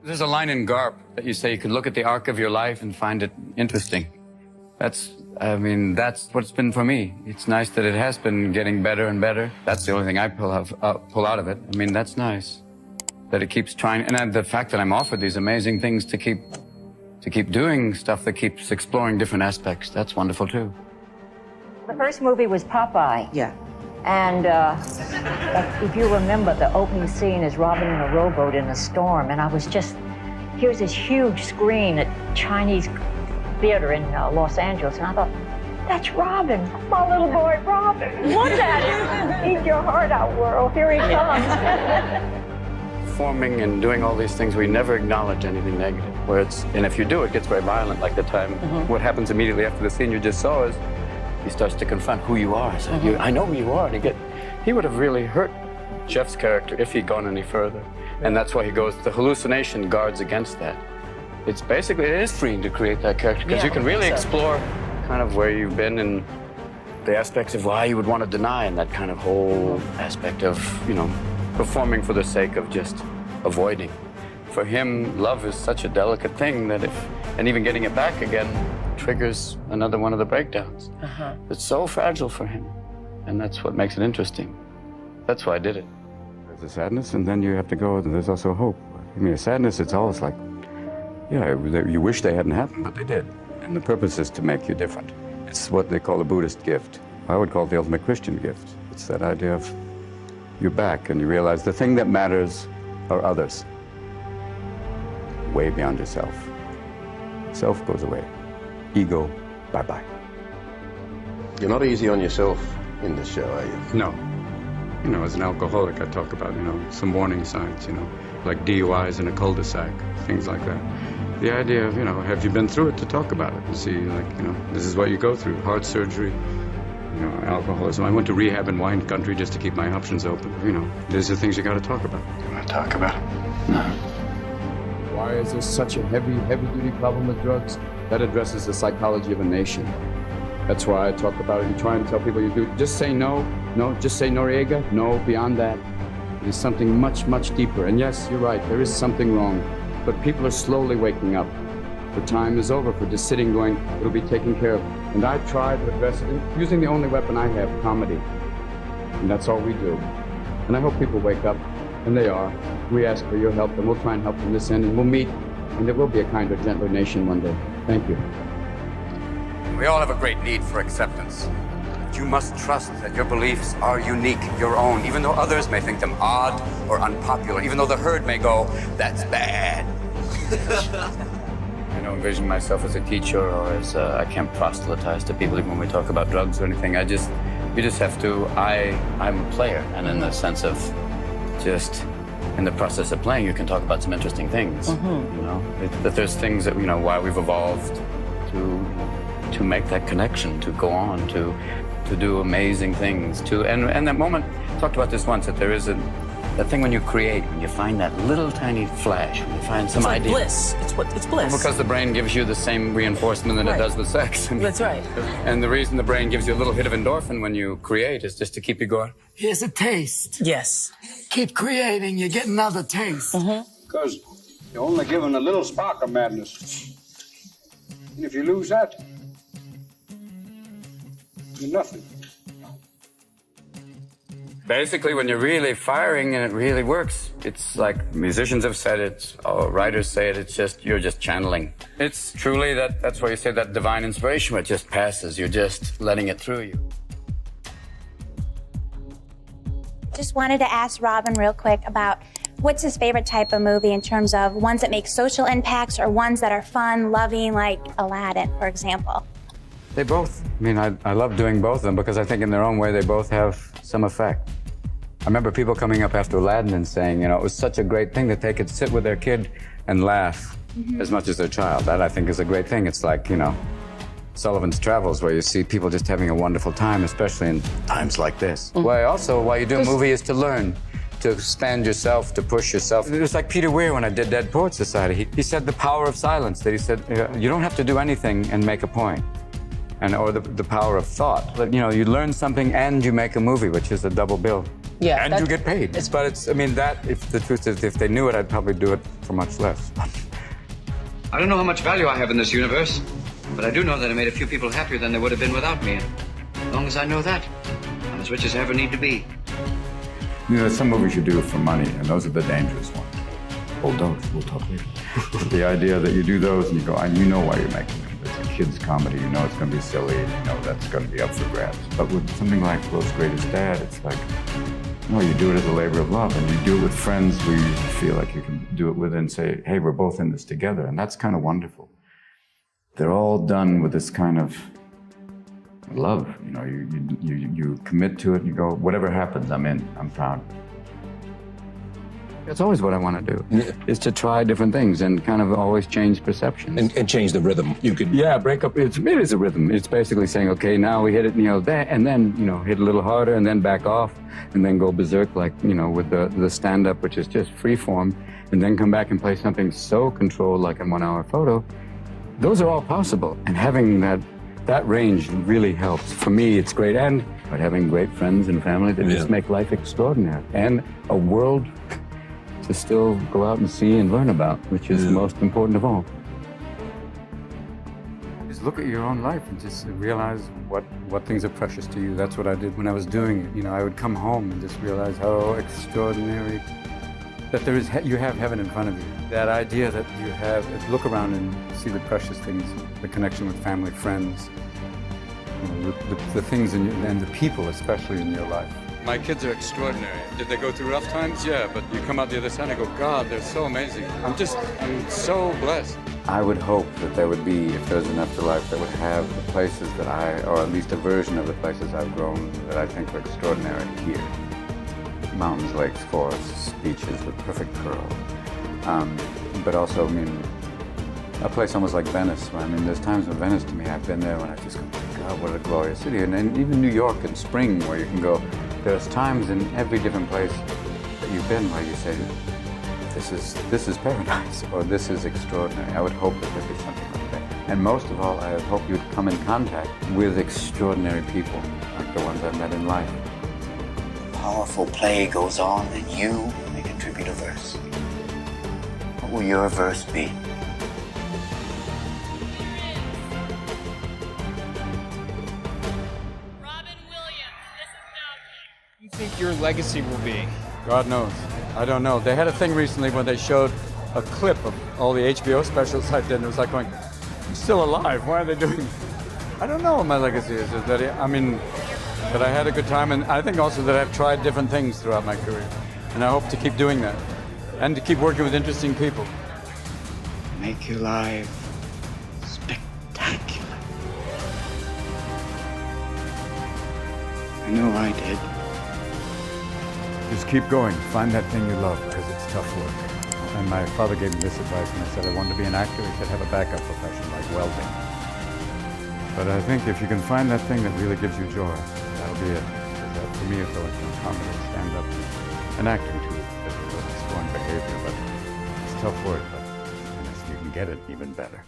There's a line in Garp that you say you could look at the arc of your life and find it interesting. That's what it's been for me. It's nice that it has been getting better and better. That's the only thing I pull out of it. I mean, that's nice that it keeps trying. And the fact that I'm offered these amazing things to keep doing stuff that keeps exploring different aspects, that's wonderful too. The first movie was Popeye. Yeah. And if you remember, the opening scene is Robin in a rowboat in a storm, and here's this huge screen at Chinese Theater in Los Angeles, and I thought, that's Robin, my little boy Robin. Look at him. Eat your heart out, world. Here he comes. Performing and doing all these things, we never acknowledge anything negative. And if you do, it gets very violent, like the time. What happens immediately after the scene you just saw is he starts to confront who you are. So I know who you are. And he would have really hurt Jeff's character if he'd gone any further. And that's why he goes, the hallucination guards against that. It is freeing to create that character, because you can really explore kind of where you've been and the aspects of why you would want to deny, and that kind of whole aspect of, performing for the sake of just avoiding. For him, love is such a delicate thing that and even getting it back again triggers another one of the breakdowns. It's so fragile for him, and that's what makes it interesting. That's why I did it. There's a sadness, and then you have to go, there's also hope. I mean, a sadness, it's always like, you wish they hadn't happened, but they did. And the purpose is to make you different. It's what they call a Buddhist gift. I would call it the ultimate Christian gift. It's that idea of you're back and you realize the thing that matters are others. Way beyond yourself. Self goes away. Ego, bye-bye. You're not easy on yourself in this show, are you? No. As an alcoholic, I talk about, some warning signs, like DUIs in a cul-de-sac, things like that. The idea of, have you been through it to talk about it? And see, this is what you go through. Heart surgery, alcoholism. I went to rehab in wine country just to keep my options open. These are things you got to talk about. Do you want to talk about it? No. Why is there such a heavy-duty problem with drugs? That addresses the psychology of a nation. That's why I talk about it and try and tell people you do. Just say no. No, just say Noriega. No, beyond that. There's something much, much deeper. And yes, you're right, there is something wrong. But people are slowly waking up. The time is over for just sitting going, it'll be taken care of. And I try to address it using the only weapon I have, comedy. And that's all we do. And I hope people wake up, and they are. We ask for your help, and we'll try and help from this end, and we'll meet, and there will be a kinder, gentler nation one day. Thank you. We all have a great need for acceptance. But you must trust that your beliefs are unique, your own, even though others may think them odd or unpopular, even though the herd may go, that's bad. I don't envision myself as a teacher or as I can't proselytize to people even when we talk about drugs or anything. You just have to, I'm a player, and in the sense of just in the process of playing, you can talk about some interesting things. That there's things that, why we've evolved to make that connection, to go on, to do amazing things, and that moment, I talked about this once, that there is that thing when you create, when you find that little tiny flash, when you find some idea. It's bliss. It's bliss. Well, because the brain gives you the same reinforcement that it does with sex. That's right. And the reason the brain gives you a little hit of endorphin when you create is just to keep you going, here's a taste. Yes. Keep creating, you get another taste. Because you're only given a little spark of madness. And if you lose that, you're nothing. Basically, when you're really firing and it really works, it's like musicians have said it, or writers say it, you're just channeling. It's truly that's why you say that divine inspiration, where it just passes, you're just letting it through you. Just wanted to ask Robin real quick about what's his favorite type of movie in terms of ones that make social impacts or ones that are fun, loving, like Aladdin, for example. They both. I love doing both of them because I think in their own way they both have some effect. I remember people coming up after Aladdin and saying, it was such a great thing that they could sit with their kid and laugh as much as their child. That, I think, is a great thing. It's like, Sullivan's Travels, where you see people just having a wonderful time, especially in times like this. Why you do a movie is to learn, to expand yourself, to push yourself. It was like Peter Weir when I did Dead Poets Society. He said the power of silence, that he said, you don't have to do anything and make a point. Or the power of thought. But, you learn something and you make a movie, which is a double bill. Yeah, And you get paid. But it's, I mean, that, if the truth is, if they knew it, I'd probably do it for much less. I don't know how much value I have in this universe, but I do know that I made a few people happier than they would have been without me. As long as I know that, I'm as rich as I ever need to be. You know, some movies you do for money, and those are the dangerous ones. Hold those, we'll talk later. But the idea that you do those and you go, and you know why you're making them. It's a kid's comedy, you know it's going to be silly, and you know that's going to be up for grabs. But with something like World's Greatest Dad, it's like, no, you do it as a labor of love, and you do it with friends who you feel like you can do it with and say, hey, we're both in this together, and that's kind of wonderful. They're all done with this kind of love, you know, you commit to it and you go, whatever happens, I'm in, I'm proud. That's always what I want to do, is to try different things and kind of always change perceptions. And change the rhythm. You could. Yeah, break up, it is a rhythm. It's basically saying, okay, now we hit it, you know, there, and then, you know, hit a little harder and then back off and then go berserk like, you know, with the stand-up, which is just free form, and then come back and play something so controlled like a 1 hour photo. Those are all possible, and having that range really helps. For me, it's great, and but having great friends and family that just make life extraordinary, and a world to still go out and see and learn about, which is the most important of all. Just look at your own life and just realize what things are precious to you. That's what I did when I was doing it. You know, I would come home and just realize how extraordinary that there is, you have heaven in front of you. That idea that you have, look around and see the precious things, the connection with family, friends, you know, the things in your, and the people especially in your life. My kids are extraordinary. Did they go through rough times? Yeah, but you come out the other side and go, God, they're so amazing. I'm so blessed. I would hope that there would be, if there's an afterlife, that would have the places that or at least a version of the places I've grown that I think are extraordinary here. Mountains, lakes, forests, beaches with perfect curl. But also, I mean, a place almost like Venice. I mean, there's times in Venice to me, I've been there when I just go, God, what a glorious city. And even New York in spring where you can go, there's times in every different place that you've been where you say, this is paradise, or this is extraordinary. I would hope that there'd be something like that. And most of all, I would hope you'd come in contact with extraordinary people, like the ones I've met in life. Powerful play goes on, and you may contribute a verse. What will your verse be? You think your legacy will be? God knows. I don't know. They had a thing recently when they showed a clip of all the HBO specials I did, and it was like going, I'm still alive. Why are they doing this? I don't know what my legacy is. That I had a good time, and I think also that I've tried different things throughout my career. And I hope to keep doing that. And to keep working with interesting people. Make your life spectacular. I know I did. Just keep going. Find that thing you love, because it's tough work. And my father gave me this advice when I said I wanted to be an actor. He said, have a backup profession like welding. But I think if you can find that thing that really gives you joy, that'll be it. Because that, for me, it's always been comedy, stand-up, and acting too. It's exploring behavior, but it's tough work. But if you can get it, even better.